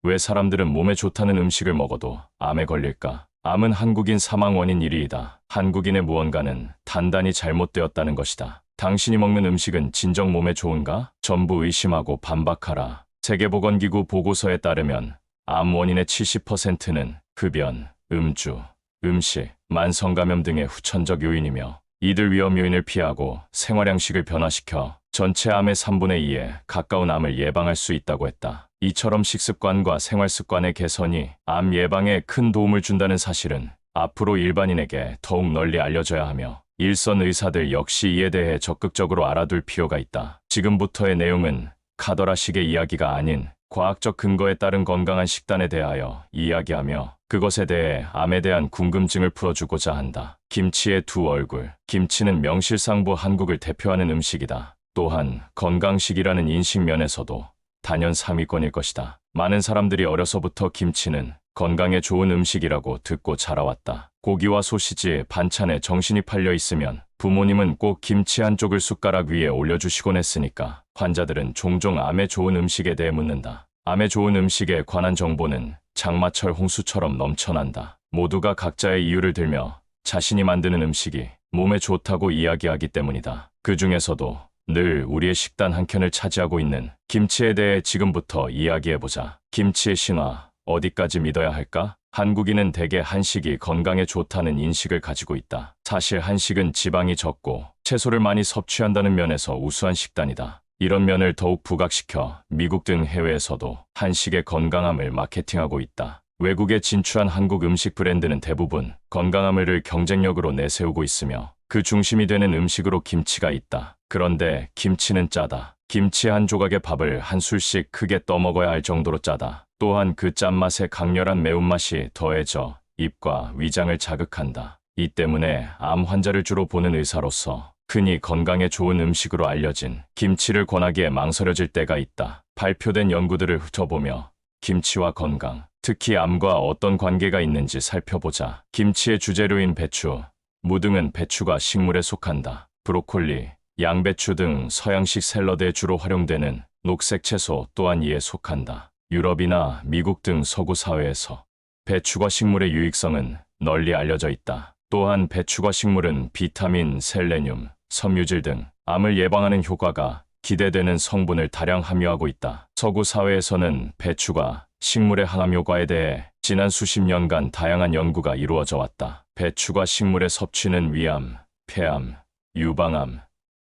왜 사람들은 몸에 좋다는 음식을 먹어도 암에 걸릴까? 암은 한국인 사망 원인 1위이다. 한국인의 무언가는 단단히 잘못되었다는 것이다. 당신이 먹는 음식은 진정 몸에 좋은가? 전부 의심하고 반박하라. 세계보건기구 보고서에 따르면 암 원인의 70%는 흡연, 음주, 음식, 만성감염 등의 후천적 요인이며 이들 위험 요인을 피하고 생활양식을 변화시켜 전체 암의 3분의 2에 가까운 암을 예방할 수 있다고 했다. 이처럼 식습관과 생활습관의 개선이 암 예방에 큰 도움을 준다는 사실은 앞으로 일반인에게 더욱 널리 알려져야 하며 일선 의사들 역시 이에 대해 적극적으로 알아둘 필요가 있다. 지금부터의 내용은 카더라식의 이야기가 아닌 과학적 근거에 따른 건강한 식단에 대하여 이야기하며 그것에 대해 암에 대한 궁금증을 풀어주고자 한다. 김치의 두 얼굴. 김치는 명실상부 한국을 대표하는 음식이다. 또한 건강식이라는 인식 면에서도 단연 3위권일 것이다. 많은 사람들이 어려서부터 김치는 건강에 좋은 음식이라고 듣고 자라왔다. 고기와 소시지, 반찬에 정신이 팔려 있으면 부모님은 꼭 김치 한 쪽을 숟가락 위에 올려주시곤 했으니까 환자들은 종종 암에 좋은 음식에 대해 묻는다. 암에 좋은 음식에 관한 정보는 장마철 홍수처럼 넘쳐난다. 모두가 각자의 이유를 들며 자신이 만드는 음식이 몸에 좋다고 이야기하기 때문이다. 그 중에서도 늘 우리의 식단 한켠을 차지하고 있는 김치에 대해 지금부터 이야기해보자. 김치의 신화, 어디까지 믿어야 할까? 한국인은 대개 한식이 건강에 좋다는 인식을 가지고 있다. 사실 한식은 지방이 적고 채소를 많이 섭취한다는 면에서 우수한 식단이다. 이런 면을 더욱 부각시켜 미국 등 해외에서도 한식의 건강함을 마케팅하고 있다. 외국에 진출한 한국 음식 브랜드는 대부분 건강함을 경쟁력으로 내세우고 있으며 그 중심이 되는 음식으로 김치가 있다. 그런데 김치는 짜다. 김치 한 조각의 밥을 한 술씩 크게 떠먹어야 할 정도로 짜다. 또한 그 짠맛에 강렬한 매운맛이 더해져 입과 위장을 자극한다. 이 때문에 암 환자를 주로 보는 의사로서 흔히 건강에 좋은 음식으로 알려진 김치를 권하기에 망설여질 때가 있다. 발표된 연구들을 훑어보며 김치와 건강, 특히 암과 어떤 관계가 있는지 살펴보자. 김치의 주재료인 배추, 무 등은 배추가 식물에 속한다. 브로콜리, 양배추 등 서양식 샐러드에 주로 활용되는 녹색 채소 또한 이에 속한다. 유럽이나 미국 등 서구 사회에서 배추과 식물의 유익성은 널리 알려져 있다. 또한 배추과 식물은 비타민, 셀레늄, 섬유질 등 암을 예방하는 효과가 기대되는 성분을 다량 함유하고 있다. 서구 사회에서는 배추가 식물의 항암 효과에 대해 지난 수십 년간 다양한 연구가 이루어져 왔다. 배추가 식물의 섭취는 위암, 폐암, 유방암,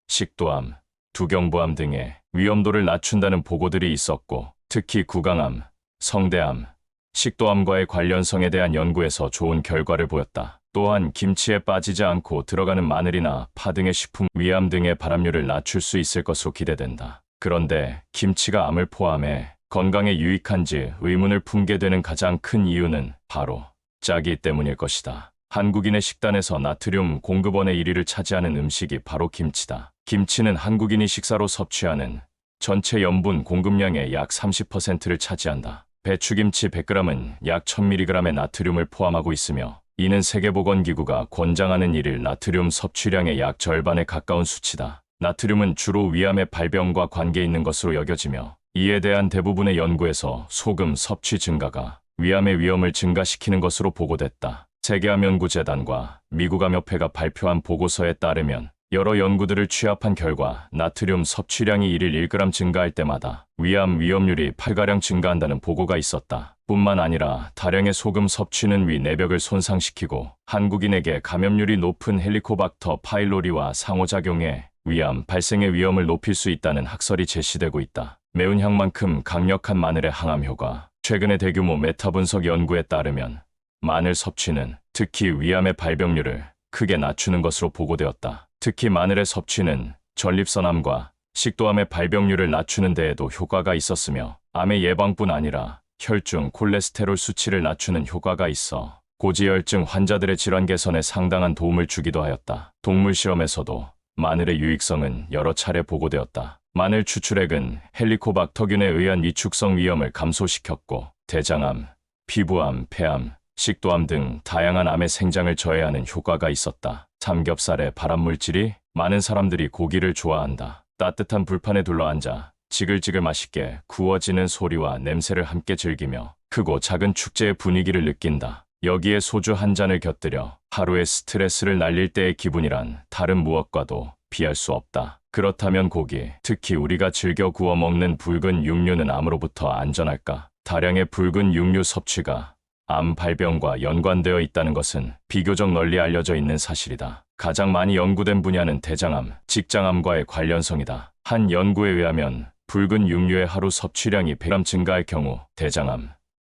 식도암, 두경부암 등의 위험도를 낮춘다는 보고들이 있었고 특히 구강암, 성대암, 식도암과의 관련성에 대한 연구에서 좋은 결과를 보였다. 또한 김치에 빠지지 않고 들어가는 마늘이나 파 등의 식품 위암 등의 발암률을 낮출 수 있을 것으로 기대된다. 그런데 김치가 암을 포함해 건강에 유익한지 의문을 품게 되는 가장 큰 이유는 바로 짜기 때문일 것이다. 한국인의 식단에서 나트륨 공급원의 1위를 차지하는 음식이 바로 김치다. 김치는 한국인이 식사로 섭취하는 전체 염분 공급량의 약 30%를 차지한다. 배추김치 100g은 약 1000mg의 나트륨을 포함하고 있으며 이는 세계보건기구가 권장하는 일일 나트륨 섭취량의 약 절반에 가까운 수치다. 나트륨은 주로 위암의 발병과 관계 있는 것으로 여겨지며 이에 대한 대부분의 연구에서 소금 섭취 증가가 위암의 위험을 증가시키는 것으로 보고됐다. 세계암연구재단과 미국암협회가 발표한 보고서에 따르면 여러 연구들을 취합한 결과 나트륨 섭취량이 일일 1g 증가할 때마다 위암 위험률이 8가량 증가한다는 보고가 있었다. 뿐만 아니라 다량의 소금 섭취는 위 내벽을 손상시키고 한국인에게 감염률이 높은 헬리코박터 파일로리와 상호작용해 위암 발생의 위험을 높일 수 있다는 학설이 제시되고 있다. 매운 향만큼 강력한 마늘의 항암 효과. 최근의 대규모 메타 분석 연구에 따르면 마늘 섭취는 특히 위암의 발병률을 크게 낮추는 것으로 보고되었다. 특히 마늘의 섭취는 전립선암과 식도암의 발병률을 낮추는 데에도 효과가 있었으며 암의 예방뿐 아니라 혈중 콜레스테롤 수치를 낮추는 효과가 있어 고지혈증 환자들의 질환 개선에 상당한 도움을 주기도 하였다. 동물 실험에서도 마늘의 유익성은 여러 차례 보고되었다. 마늘 추출액은 헬리코박터균에 의한 위축성 위험을 감소시켰고 대장암, 피부암, 폐암, 식도암 등 다양한 암의 생장을 저해하는 효과가 있었다. 삼겹살의 발암물질이 많은 사람들이 고기를 좋아한다. 따뜻한 불판에 둘러앉아 지글지글 맛있게 구워지는 소리와 냄새를 함께 즐기며 크고 작은 축제의 분위기를 느낀다. 여기에 소주 한 잔을 곁들여 하루의 스트레스를 날릴 때의 기분이란 다른 무엇과도 비할 수 없다. 그렇다면 고기, 특히 우리가 즐겨 구워 먹는 붉은 육류는 암으로부터 안전할까? 다량의 붉은 육류 섭취가 암 발병과 연관되어 있다는 것은 비교적 널리 알려져 있는 사실이다. 가장 많이 연구된 분야는 대장암, 직장암과의 관련성이다. 한 연구에 의하면 붉은 육류의 하루 섭취량이 100g 증가할 경우 대장암,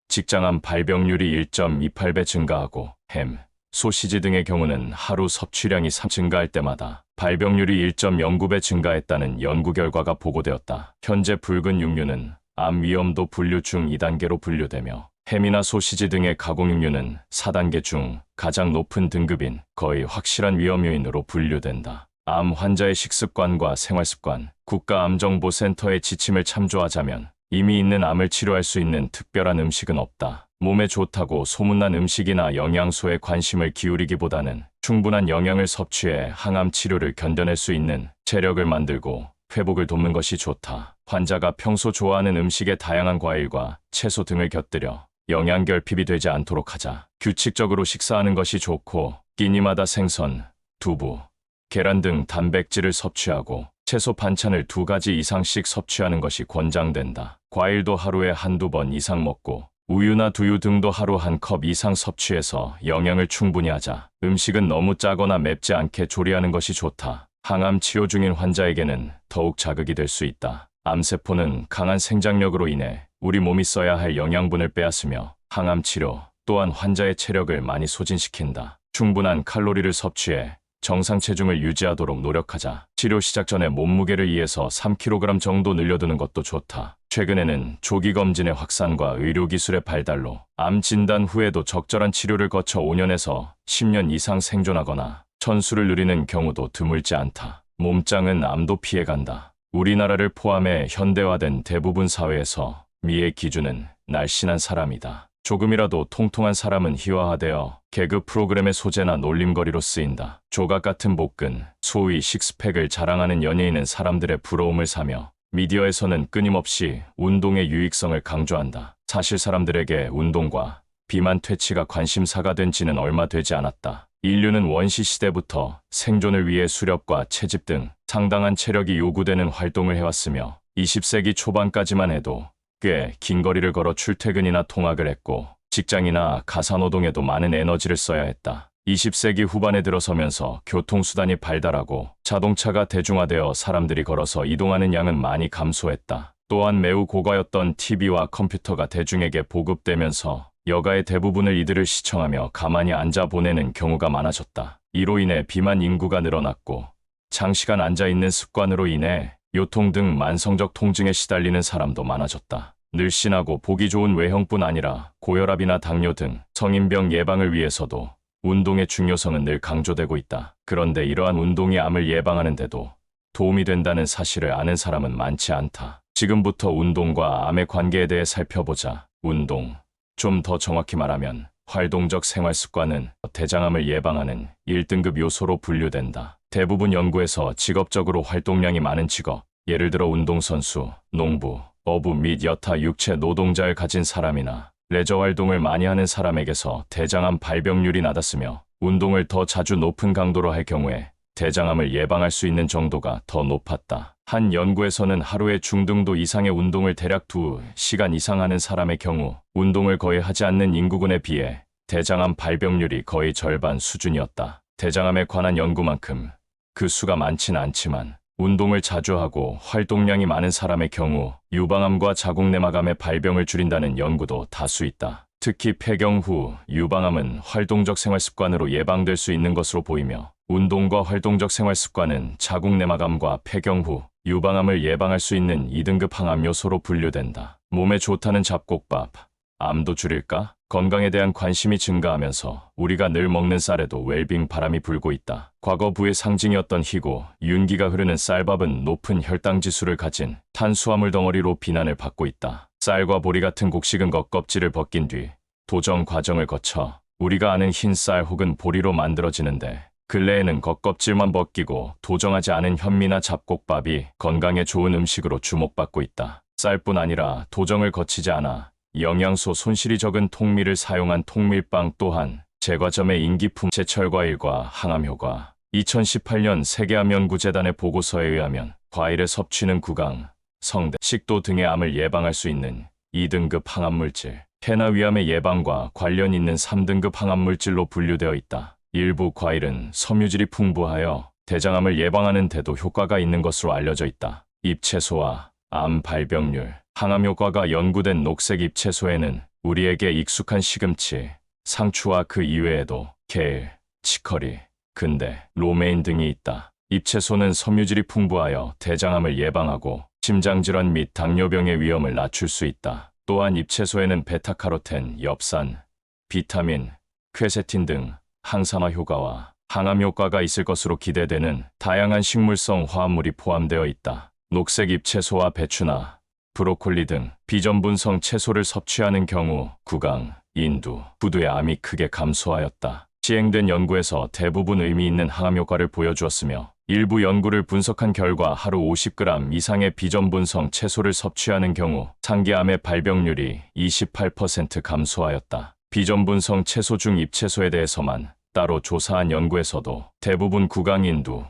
직장암 발병률이 1.28배 증가하고 햄, 소시지 등의 경우는 하루 섭취량이 3 증가할 때마다 발병률이 1.09배 증가했다는 연구 결과가 보고되었다. 현재 붉은 육류는 암 위험도 분류 중 2단계로 분류되며 햄이나 소시지 등의 가공육류는 4단계 중 가장 높은 등급인 거의 확실한 위험 요인으로 분류된다. 암 환자의 식습관과 생활습관, 국가암정보센터의 지침을 참조하자면 이미 있는 암을 치료할 수 있는 특별한 음식은 없다. 몸에 좋다고 소문난 음식이나 영양소에 관심을 기울이기보다는 충분한 영양을 섭취해 항암 치료를 견뎌낼 수 있는 체력을 만들고 회복을 돕는 것이 좋다. 환자가 평소 좋아하는 음식에 다양한 과일과 채소 등을 곁들여 영양 결핍이 되지 않도록 하자. 규칙적으로 식사하는 것이 좋고 끼니마다 생선, 두부, 계란 등 단백질을 섭취하고 채소 반찬을 2가지 이상씩 섭취하는 것이 권장된다. 과일도 하루에 한두 번 이상 먹고 우유나 두유 등도 하루 1컵 이상 섭취해서 영양을 충분히 하자. 음식은 너무 짜거나 맵지 않게 조리하는 것이 좋다. 항암 치료 중인 환자에게는 더욱 자극이 될 수 있다. 암세포는 강한 생장력으로 인해 우리 몸이 써야 할 영양분을 빼앗으며 항암 치료 또한 환자의 체력을 많이 소진시킨다. 충분한 칼로리를 섭취해 정상 체중을 유지하도록 노력하자. 치료 시작 전에 몸무게를 2에서 3kg 정도 늘려두는 것도 좋다. 최근에는 조기검진의 확산과 의료기술의 발달로 암 진단 후에도 적절한 치료를 거쳐 5년에서 10년 이상 생존하거나 천수를 누리는 경우도 드물지 않다. 몸짱은 암도 피해간다. 우리나라를 포함해 현대화된 대부분 사회에서 미의 기준은 날씬한 사람이다. 조금이라도 통통한 사람은 희화화되어 개그 프로그램의 소재나 놀림거리로 쓰인다. 조각 같은 복근, 소위 식스팩을 자랑하는 연예인은 사람들의 부러움을 사며 미디어에서는 끊임없이 운동의 유익성을 강조한다. 사실 사람들에게 운동과 비만 퇴치가 관심사가 된 지는 얼마 되지 않았다. 인류는 원시 시대부터 생존을 위해 수렵과 채집 등 상당한 체력이 요구되는 활동을 해왔으며 20세기 초반까지만 해도 꽤 긴 거리를 걸어 출퇴근이나 통학을 했고 직장이나 가사노동에도 많은 에너지를 써야 했다. 20세기 후반에 들어서면서 교통수단이 발달하고 자동차가 대중화되어 사람들이 걸어서 이동하는 양은 많이 감소했다. 또한 매우 고가였던 TV와 컴퓨터가 대중에게 보급되면서 여가의 대부분을 이들을 시청하며 가만히 앉아 보내는 경우가 많아졌다. 이로 인해 비만 인구가 늘어났고 장시간 앉아있는 습관으로 인해 요통 등 만성적 통증에 시달리는 사람도 많아졌다. 늘씬하고 보기 좋은 외형뿐 아니라 고혈압이나 당뇨 등 성인병 예방을 위해서도 운동의 중요성은 늘 강조되고 있다. 그런데 이러한 운동이 암을 예방하는 데도 도움이 된다는 사실을 아는 사람은 많지 않다. 지금부터 운동과 암의 관계에 대해 살펴보자. 운동. 좀 더 정확히 말하면 활동적 생활습관은 대장암을 예방하는 1등급 요소로 분류된다. 대부분 연구에서 직업적으로 활동량이 많은 직업, 예를 들어 운동선수, 농부, 어부 및 여타 육체 노동자를 가진 사람이나 레저 활동을 많이 하는 사람에게서 대장암 발병률이 낮았으며 운동을 더 자주 높은 강도로 할 경우에 대장암을 예방할 수 있는 정도가 더 높았다. 한 연구에서는 하루에 중등도 이상의 운동을 대략 2시간 이상 하는 사람의 경우 운동을 거의 하지 않는 인구군에 비해 대장암 발병률이 거의 절반 수준이었다. 대장암에 관한 연구만큼 그 수가 많진 않지만 운동을 자주 하고 활동량이 많은 사람의 경우 유방암과 자궁내막암의 발병을 줄인다는 연구도 다수 있다. 특히 폐경 후 유방암은 활동적 생활습관으로 예방될 수 있는 것으로 보이며 운동과 활동적 생활습관은 자궁내막암과 폐경 후 유방암을 예방할 수 있는 2등급 항암 요소로 분류된다. 몸에 좋다는 잡곡밥, 암도 줄일까? 건강에 대한 관심이 증가하면서 우리가 늘 먹는 쌀에도 웰빙 바람이 불고 있다. 과거 부의 상징이었던 희고 윤기가 흐르는 쌀밥은 높은 혈당 지수를 가진 탄수화물 덩어리로 비난을 받고 있다. 쌀과 보리 같은 곡식은 겉껍질을 벗긴 뒤 도정 과정을 거쳐 우리가 아는 흰 쌀 혹은 보리로 만들어지는데 근래에는 겉껍질만 벗기고 도정하지 않은 현미나 잡곡밥이 건강에 좋은 음식으로 주목받고 있다. 쌀뿐 아니라 도정을 거치지 않아 영양소 손실이 적은 통밀을 사용한 통밀빵 또한 제과점의 인기품 제철과일과 항암 효과. 2018년 세계암연구재단의 보고서에 의하면 과일의 섭취는 구강, 성대, 식도 등의 암을 예방할 수 있는 2등급 항암물질, 폐나 위암의 예방과 관련 있는 3등급 항암물질로 분류되어 있다. 일부 과일은 섬유질이 풍부하여 대장암을 예방하는 데도 효과가 있는 것으로 알려져 있다. 잎채소와 암 발병률, 항암 효과가 연구된 녹색 잎채소에는 우리에게 익숙한 시금치, 상추와 그 이외에도 케일, 치커리, 근대, 로메인 등이 있다. 잎채소는 섬유질이 풍부하여 대장암을 예방하고 심장질환 및 당뇨병의 위험을 낮출 수 있다. 또한 잎채소에는 베타카로텐, 엽산, 비타민, 퀘세틴 등 항산화 효과와 항암 효과가 있을 것으로 기대되는 다양한 식물성 화합물이 포함되어 있다. 녹색 잎채소와 배추나 브로콜리 등 비전분성 채소를 섭취하는 경우 구강, 인두, 구두의 암이 크게 감소하였다. 시행된 연구에서 대부분 의미 있는 항암 효과를 보여주었으며 일부 연구를 분석한 결과 하루 50g 이상의 비전분성 채소를 섭취하는 경우 상기암의 발병률이 28% 감소하였다. 비전분성 채소 중 잎채소에 대해서만 따로 조사한 연구에서도 대부분 구강인두,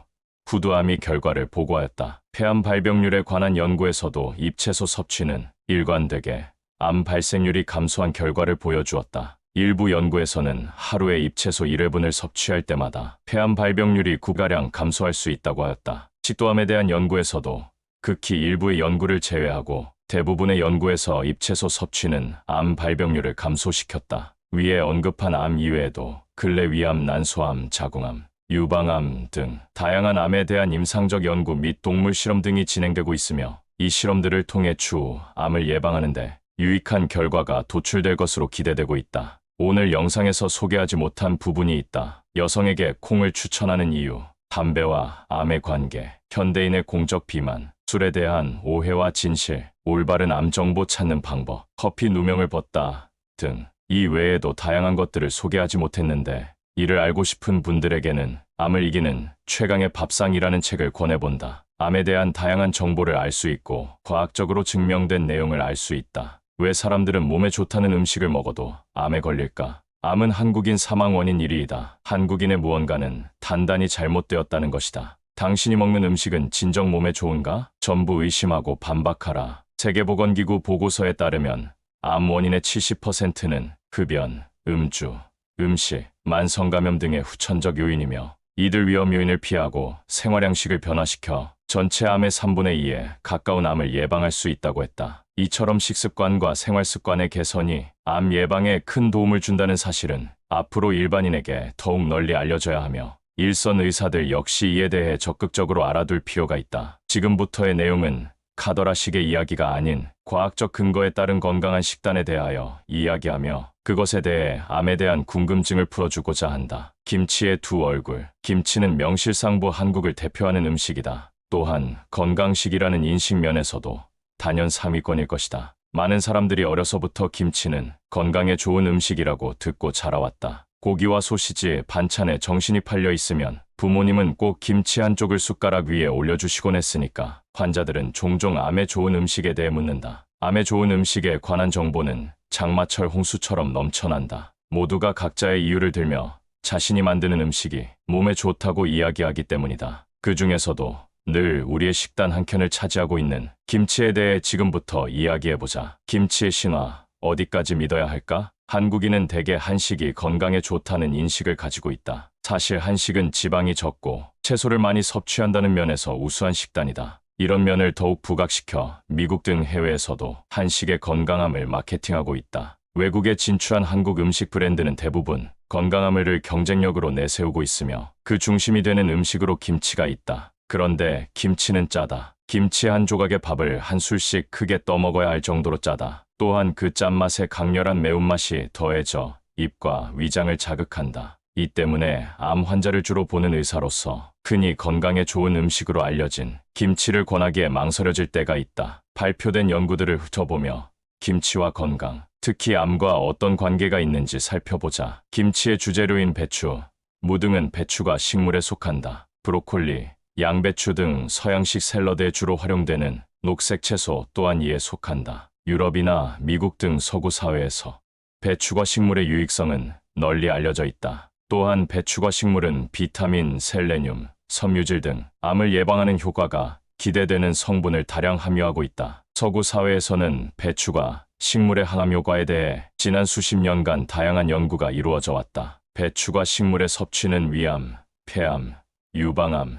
후두암이 결과를 보고하였다. 폐암 발병률에 관한 연구에서도 잎채소 섭취는 일관되게 암 발생률이 감소한 결과를 보여주었다. 일부 연구에서는 하루에 잎채소 1회분을 섭취할 때마다 폐암 발병률이 9가량 감소할 수 있다고 하였다. 식도암에 대한 연구에서도 극히 일부의 연구를 제외하고 대부분의 연구에서 잎채소 섭취는 암 발병률을 감소시켰다. 위에 언급한 암 이외에도 근래 위암, 난소암, 자궁암, 유방암 등 다양한 암에 대한 임상적 연구 및 동물 실험 등이 진행되고 있으며 이 실험들을 통해 추후 암을 예방하는 데 유익한 결과가 도출될 것으로 기대되고 있다. 오늘 영상에서 소개하지 못한 부분이 있다. 여성에게 콩을 추천하는 이유, 담배와 암의 관계, 현대인의 공적 비만, 술에 대한 오해와 진실, 올바른 암 정보 찾는 방법, 커피 누명을 벗다 등 이 외에도 다양한 것들을 소개하지 못했는데 이를 알고 싶은 분들에게는 암을 이기는 최강의 밥상이라는 책을 권해본다. 암에 대한 다양한 정보를 알 수 있고 과학적으로 증명된 내용을 알 수 있다. 왜 사람들은 몸에 좋다는 음식을 먹어도 암에 걸릴까? 암은 한국인 사망 원인 1위이다. 한국인의 무언가는 단단히 잘못되었다는 것이다. 당신이 먹는 음식은 진정 몸에 좋은가? 전부 의심하고 반박하라. 세계보건기구 보고서에 따르면 암 원인의 70%는 흡연, 음주, 음식, 만성감염 등의 후천적 요인이며 이들 위험 요인을 피하고 생활양식을 변화시켜 전체 암의 3분의 2에 가까운 암을 예방할 수 있다고 했다. 이처럼 식습관과 생활습관의 개선이 암 예방에 큰 도움을 준다는 사실은 앞으로 일반인에게 더욱 널리 알려져야 하며 일선 의사들 역시 이에 대해 적극적으로 알아둘 필요가 있다. 지금부터의 내용은 카더라식의 이야기가 아닌 과학적 근거에 따른 건강한 식단에 대하여 이야기하며 그것에 대해 암에 대한 궁금증을 풀어주고자 한다. 김치의 두 얼굴. 김치는 명실상부 한국을 대표하는 음식이다. 또한 건강식이라는 인식면에서도 단연 3위권일 것이다. 많은 사람들이 어려서부터 김치는 건강에 좋은 음식이라고 듣고 자라왔다. 고기와 소시지, 반찬에 정신이 팔려 있으면 부모님은 꼭 김치 한 쪽을 숟가락 위에 올려주시곤 했으니까 환자들은 종종 암에 좋은 음식에 대해 묻는다. 암에 좋은 음식에 관한 정보는 장마철 홍수처럼 넘쳐난다. 모두가 각자의 이유를 들며 자신이 만드는 음식이 몸에 좋다고 이야기하기 때문이다. 그 중에서도 늘 우리의 식단 한켠을 차지하고 있는 김치에 대해 지금부터 이야기해보자. 김치의 신화, 어디까지 믿어야 할까? 한국인은 대개 한식이 건강에 좋다는 인식을 가지고 있다. 사실 한식은 지방이 적고 채소를 많이 섭취한다는 면에서 우수한 식단이다. 이런 면을 더욱 부각시켜 미국 등 해외에서도 한식의 건강함을 마케팅하고 있다. 외국에 진출한 한국 음식 브랜드는 대부분 건강함을 경쟁력으로 내세우고 있으며 그 중심이 되는 음식으로 김치가 있다. 그런데 김치는 짜다. 김치 한 조각의 밥을 한 술씩 크게 떠먹어야 할 정도로 짜다. 또한 그 짠맛에 강렬한 매운맛이 더해져 입과 위장을 자극한다. 이 때문에 암 환자를 주로 보는 의사로서 흔히 건강에 좋은 음식으로 알려진 김치를 권하기에 망설여질 때가 있다. 발표된 연구들을 훑어보며 김치와 건강, 특히 암과 어떤 관계가 있는지 살펴보자. 김치의 주재료인 배추, 무등은 배추가 식물에 속한다. 브로콜리, 양배추 등 서양식 샐러드에 주로 활용되는 녹색 채소 또한 이에 속한다. 유럽이나 미국 등 서구 사회에서 배추과 식물의 유익성은 널리 알려져 있다. 또한 배추과 식물은 비타민, 셀레늄, 섬유질 등 암을 예방하는 효과가 기대되는 성분을 다량 함유하고 있다. 서구 사회에서는 배추가 식물의 항암 효과에 대해 지난 수십 년간 다양한 연구가 이루어져 왔다. 배추가 식물의 섭취는 위암, 폐암, 유방암,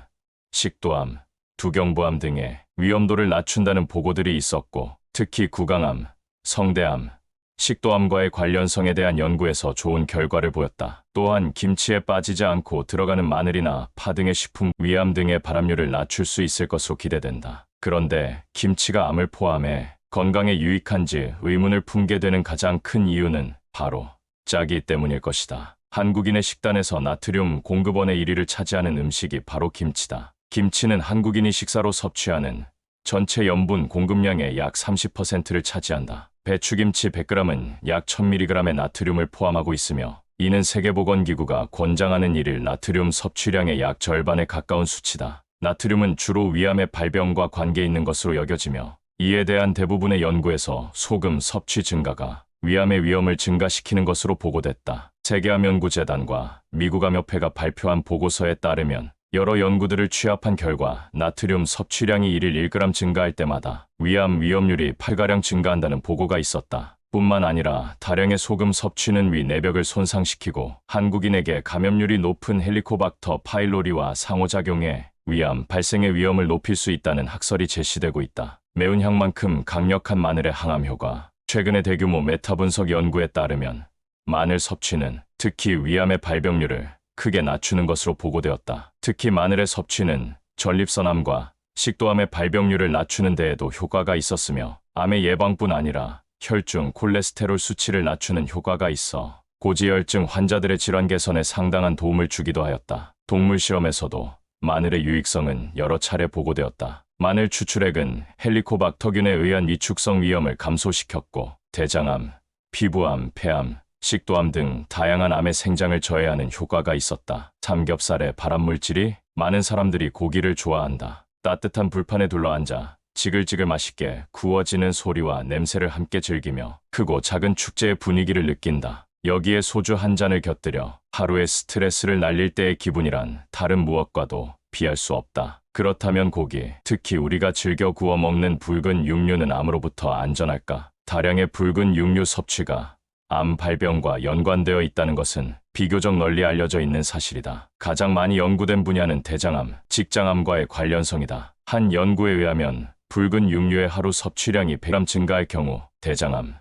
식도암, 두경부암 등의 위험도를 낮춘다는 보고들이 있었고, 특히 구강암, 성대암, 식도암과의 관련성에 대한 연구에서 좋은 결과를 보였다. 또한 김치에 빠지지 않고 들어가는 마늘이나 파 등의 식품 위암 등의 발암률을 낮출 수 있을 것으로 기대된다. 그런데 김치가 암을 포함해 건강에 유익한지 의문을 품게 되는 가장 큰 이유는 바로 짜기 때문일 것이다. 한국인의 식단에서 나트륨 공급원의 1위를 차지하는 음식이 바로 김치다. 김치는 한국인이 식사로 섭취하는 전체 염분 공급량의 약 30%를 차지한다. 배추김치 100g은 약 1000mg의 나트륨을 포함하고 있으며, 이는 세계보건기구가 권장하는 일일 나트륨 섭취량의 약 절반에 가까운 수치다. 나트륨은 주로 위암의 발병과 관계 있는 것으로 여겨지며, 이에 대한 대부분의 연구에서 소금 섭취 증가가 위암의 위험을 증가시키는 것으로 보고됐다. 세계암연구재단과 미국암협회가 발표한 보고서에 따르면 여러 연구들을 취합한 결과 나트륨 섭취량이 일일 1g 증가할 때마다 위암 위험률이 8가량 증가한다는 보고가 있었다. 뿐만 아니라 다량의 소금 섭취는 위 내벽을 손상시키고 한국인에게 감염률이 높은 헬리코박터 파일로리와 상호작용해 위암 발생의 위험을 높일 수 있다는 학설이 제시되고 있다. 매운 향만큼 강력한 마늘의 항암 효과. 최근의 대규모 메타 분석 연구에 따르면 마늘 섭취는 특히 위암의 발병률을 크게 낮추는 것으로 보고되었다. 특히 마늘의 섭취는 전립선암과 식도암의 발병률을 낮추는 데에도 효과가 있었으며, 암의 예방뿐 아니라 혈중 콜레스테롤 수치를 낮추는 효과가 있어 고지혈증 환자들의 질환 개선에 상당한 도움을 주기도 하였다. 동물 실험에서도 마늘의 유익성은 여러 차례 보고되었다. 마늘 추출액은 헬리코박터균에 의한 위축성 위험을 감소시켰고, 대장암, 피부암, 폐암, 식도암 등 다양한 암의 생장을 저해하는 효과가 있었다. 삼겹살의 발암물질이 많은 사람들이 고기를 좋아한다. 따뜻한 불판에 둘러앉아 지글지글 맛있게 구워지는 소리와 냄새를 함께 즐기며 크고 작은 축제의 분위기를 느낀다. 여기에 소주 한 잔을 곁들여 하루의 스트레스를 날릴 때의 기분이란 다른 무엇과도 비할 수 없다. 그렇다면 고기, 특히 우리가 즐겨 구워 먹는 붉은 육류는 암으로부터 안전할까? 다량의 붉은 육류 섭취가 암 발병과 연관되어 있다는 것은 비교적 널리 알려져 있는 사실이다. 가장 많이 연구된 분야는 대장암, 직장암과의 관련성이다. 한 연구에 의하면 붉은 육류의 하루 섭취량이 100g 증가할 경우 대장암,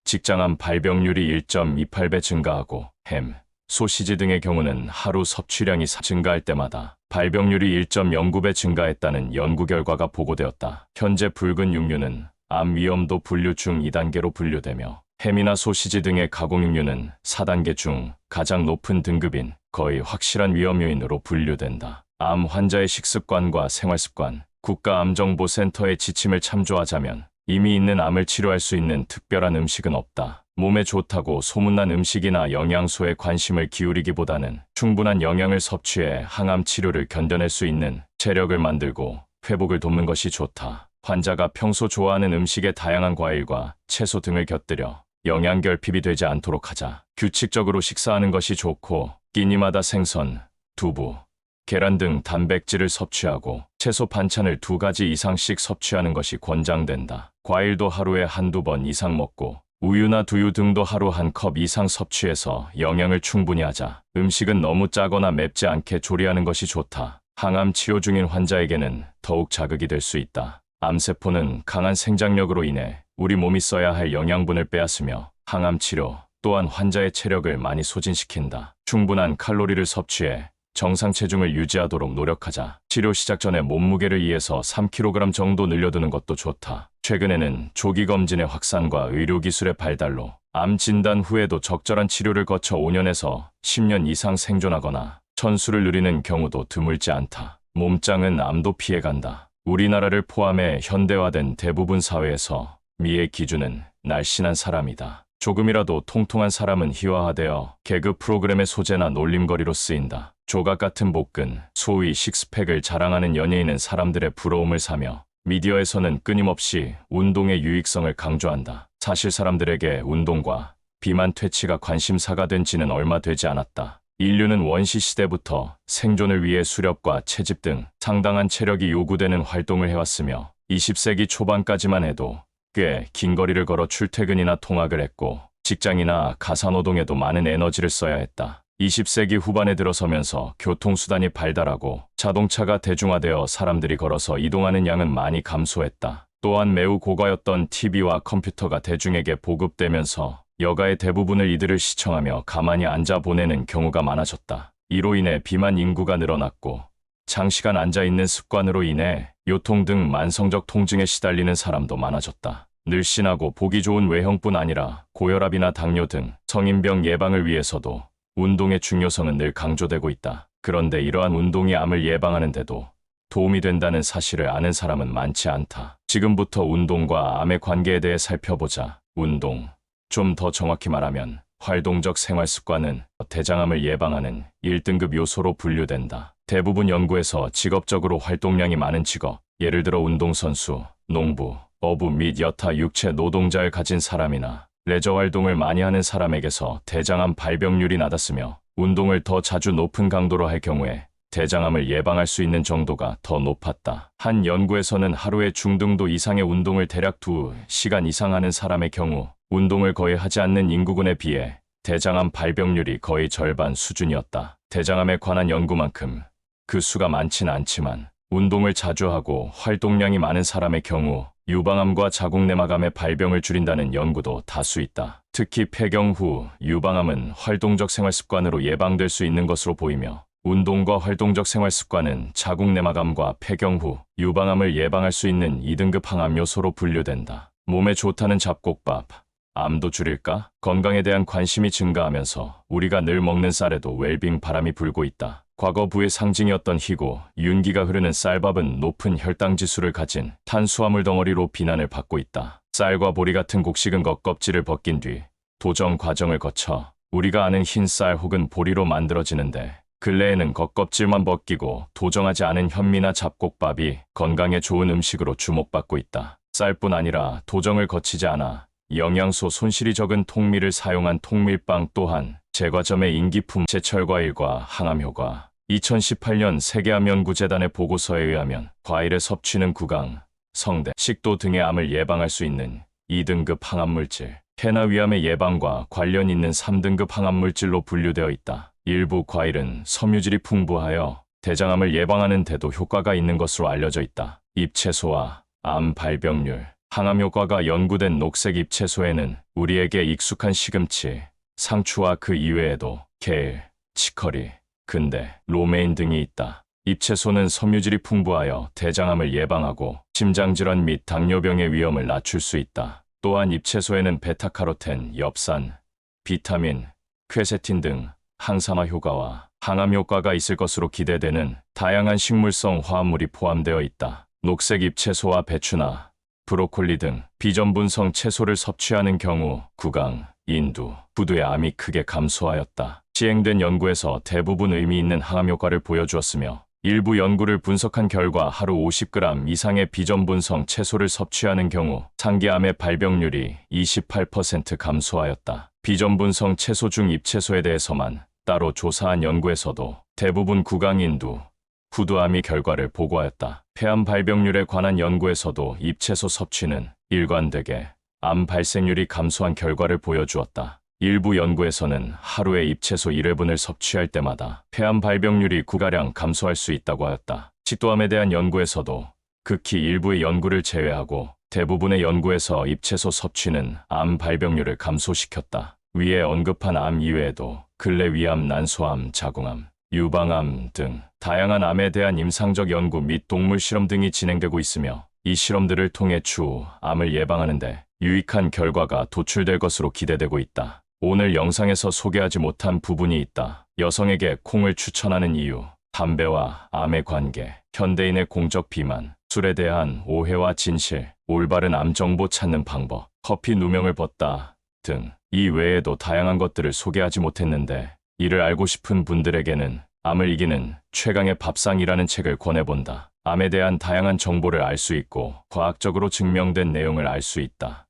직장암 발병률이 1.28배 증가하고, 햄, 소시지 등의 경우는 하루 섭취량이 증가할 때마다 발병률이 1.09배 증가했다는 연구 결과가 보고되었다. 현재 붉은 육류는 암 위험도 분류 중 2단계로 분류되며, 햄이나 소시지 등의 가공육류는 4단계 중 가장 높은 등급인 거의 확실한 위험 요인으로 분류된다. 암 환자의 식습관과 생활습관, 국가암정보센터의 지침을 참조하자면 이미 있는 암을 치료할 수 있는 특별한 음식은 없다. 몸에 좋다고 소문난 음식이나 영양소에 관심을 기울이기보다는 충분한 영양을 섭취해 항암 치료를 견뎌낼 수 있는 체력을 만들고 회복을 돕는 것이 좋다. 환자가 평소 좋아하는 음식에 다양한 과일과 채소 등을 곁들여 영양 결핍이 되지 않도록 하자. 규칙적으로 식사하는 것이 좋고, 끼니마다 생선, 두부, 계란 등 단백질을 섭취하고 채소 반찬을 2가지 이상씩 섭취하는 것이 권장된다. 과일도 하루에 한두 번 이상 먹고 우유나 두유 등도 하루 1컵 이상 섭취해서 영양을 충분히 하자. 음식은 너무 짜거나 맵지 않게 조리하는 것이 좋다. 항암 치료 중인 환자에게는 더욱 자극이 될 수 있다. 암세포는 강한 생장력으로 인해 우리 몸이 써야 할 영양분을 빼앗으며 항암 치료 또한 환자의 체력을 많이 소진시킨다. 충분한 칼로리를 섭취해 정상 체중을 유지하도록 노력하자. 치료 시작 전에 몸무게를 2에서 3kg 정도 늘려두는 것도 좋다. 최근에는 조기 검진의 확산과 의료기술의 발달로 암 진단 후에도 적절한 치료를 거쳐 5년에서 10년 이상 생존하거나 천수를 누리는 경우도 드물지 않다. 몸짱은 암도 피해간다. 우리나라를 포함해 현대화된 대부분 사회에서 미의 기준은 날씬한 사람이다. 조금이라도 통통한 사람은 희화화되어 개그 프로그램의 소재나 놀림거리로 쓰인다. 조각 같은 복근, 소위 식스팩을 자랑하는 연예인은 사람들의 부러움을 사며 미디어에서는 끊임없이 운동의 유익성을 강조한다. 사실 사람들에게 운동과 비만 퇴치가 관심사가 된 지는 얼마 되지 않았다. 인류는 원시 시대부터 생존을 위해 수렵과 채집 등 상당한 체력이 요구되는 활동을 해왔으며 20세기 초반까지만 해도 꽤 긴 거리를 걸어 출퇴근이나 통학을 했고 직장이나 가사노동에도 많은 에너지를 써야 했다. 20세기 후반에 들어서면서 교통수단이 발달하고 자동차가 대중화되어 사람들이 걸어서 이동하는 양은 많이 감소했다. 또한 매우 고가였던 TV와 컴퓨터가 대중에게 보급되면서 여가의 대부분을 이들을 시청하며 가만히 앉아 보내는 경우가 많아졌다. 이로 인해 비만 인구가 늘어났고 장시간 앉아있는 습관으로 인해 요통 등 만성적 통증에 시달리는 사람도 많아졌다. 늘씬하고 보기 좋은 외형뿐 아니라 고혈압이나 당뇨 등 성인병 예방을 위해서도 운동의 중요성은 늘 강조되고 있다. 그런데 이러한 운동이 암을 예방하는 데도 도움이 된다는 사실을 아는 사람은 많지 않다. 지금부터 운동과 암의 관계에 대해 살펴보자. 운동. 좀 더 정확히 말하면 활동적 생활 습관은 대장암을 예방하는 1등급 요소로 분류된다. 대부분 연구에서 직업적으로 활동량이 많은 직업, 예를 들어 운동선수, 농부, 어부 및 여타 육체 노동자를 가진 사람이나 레저 활동을 많이 하는 사람에게서 대장암 발병률이 낮았으며 운동을 더 자주 높은 강도로 할 경우에 대장암을 예방할 수 있는 정도가 더 높았다. 한 연구에서는 하루에 중등도 이상의 운동을 대략 2시간 이상 하는 사람의 경우 운동을 거의 하지 않는 인구군에 비해 대장암 발병률이 거의 절반 수준이었다. 대장암에 관한 연구만큼 그 수가 많지는 않지만 운동을 자주 하고 활동량이 많은 사람의 경우 유방암과 자궁내막암의 발병을 줄인다는 연구도 다수 있다. 특히 폐경 후 유방암은 활동적 생활 습관으로 예방될 수 있는 것으로 보이며 운동과 활동적 생활 습관은 자궁내막암과 폐경 후 유방암을 예방할 수 있는 2등급 항암 요소로 분류된다. 몸에 좋다는 잡곡밥, 암도 줄일까? 건강에 대한 관심이 증가하면서 우리가 늘 먹는 쌀에도 웰빙 바람이 불고 있다. 과거 부의 상징이었던 희고, 윤기가 흐르는 쌀밥은 높은 혈당 지수를 가진 탄수화물 덩어리로 비난을 받고 있다. 쌀과 보리 같은 곡식은 겉껍질을 벗긴 뒤 도정 과정을 거쳐 우리가 아는 흰 쌀 혹은 보리로 만들어지는데 근래에는 겉껍질만 벗기고 도정하지 않은 현미나 잡곡밥이 건강에 좋은 음식으로 주목받고 있다. 쌀뿐 아니라 도정을 거치지 않아 영양소 손실이 적은 통밀을 사용한 통밀빵 또한 제과점의 인기품 제철과일과 항암 효과. 2018년 세계암연구재단의 보고서에 의하면 과일의 섭취는 구강, 성대, 식도 등의 암을 예방할 수 있는 2등급 항암물질, 폐나 위암의 예방과 관련 있는 3등급 항암물질로 분류되어 있다. 일부 과일은 섬유질이 풍부하여 대장암을 예방하는 데도 효과가 있는 것으로 알려져 있다. 잎채소와 암 발병률, 항암 효과가 연구된 녹색 잎채소에는 우리에게 익숙한 시금치, 상추와 그 이외에도 케일, 치커리, 근대, 로메인 등이 있다. 잎채소는 섬유질이 풍부하여 대장암을 예방하고 심장질환 및 당뇨병의 위험을 낮출 수 있다. 또한 잎채소에는 베타카로텐, 엽산, 비타민, 퀘세틴 등 항산화 효과와 항암 효과가 있을 것으로 기대되는 다양한 식물성 화합물이 포함되어 있다. 녹색 잎채소와 배추나 브로콜리 등 비전분성 채소를 섭취하는 경우 구강, 인두, 구두의 암이 크게 감소하였다. 시행된 연구에서 대부분 의미 있는 항암 효과를 보여주었으며 일부 연구를 분석한 결과 하루 50g 이상의 비전분성 채소를 섭취하는 경우 상기암의 발병률이 28% 감소하였다. 비전분성 채소 중 잎채소에 대해서만 따로 조사한 연구에서도 대부분 구강인두, 후두암이 결과를 보고하였다. 폐암 발병률에 관한 연구에서도 잎채소 섭취는 일관되게 암 발생률이 감소한 결과를 보여주었다. 일부 연구에서는 하루에 잎채소 1회분을 섭취할 때마다 폐암 발병률이 9가량 감소할 수 있다고 하였다. 식도암에 대한 연구에서도 극히 일부의 연구를 제외하고 대부분의 연구에서 잎채소 섭취는 암 발병률을 감소시켰다. 위에 언급한 암 이외에도 근래 위암, 난소암, 자궁암, 유방암 등 다양한 암에 대한 임상적 연구 및 동물 실험 등이 진행되고 있으며 이 실험들을 통해 추후 암을 예방하는 데 유익한 결과가 도출될 것으로 기대되고 있다. 오늘 영상에서 소개하지 못한 부분이 있다. 여성에게 콩을 추천하는 이유, 담배와 암의 관계, 현대인의 공적 비만, 술에 대한 오해와 진실, 올바른 암 정보 찾는 방법, 커피 누명을 벗다, 등 이 외에도 다양한 것들을 소개하지 못했는데 이를 알고 싶은 분들에게는 암을 이기는 최강의 밥상이라는 책을 권해본다. 암에 대한 다양한 정보를 알 수 있고 과학적으로 증명된 내용을 알 수 있다.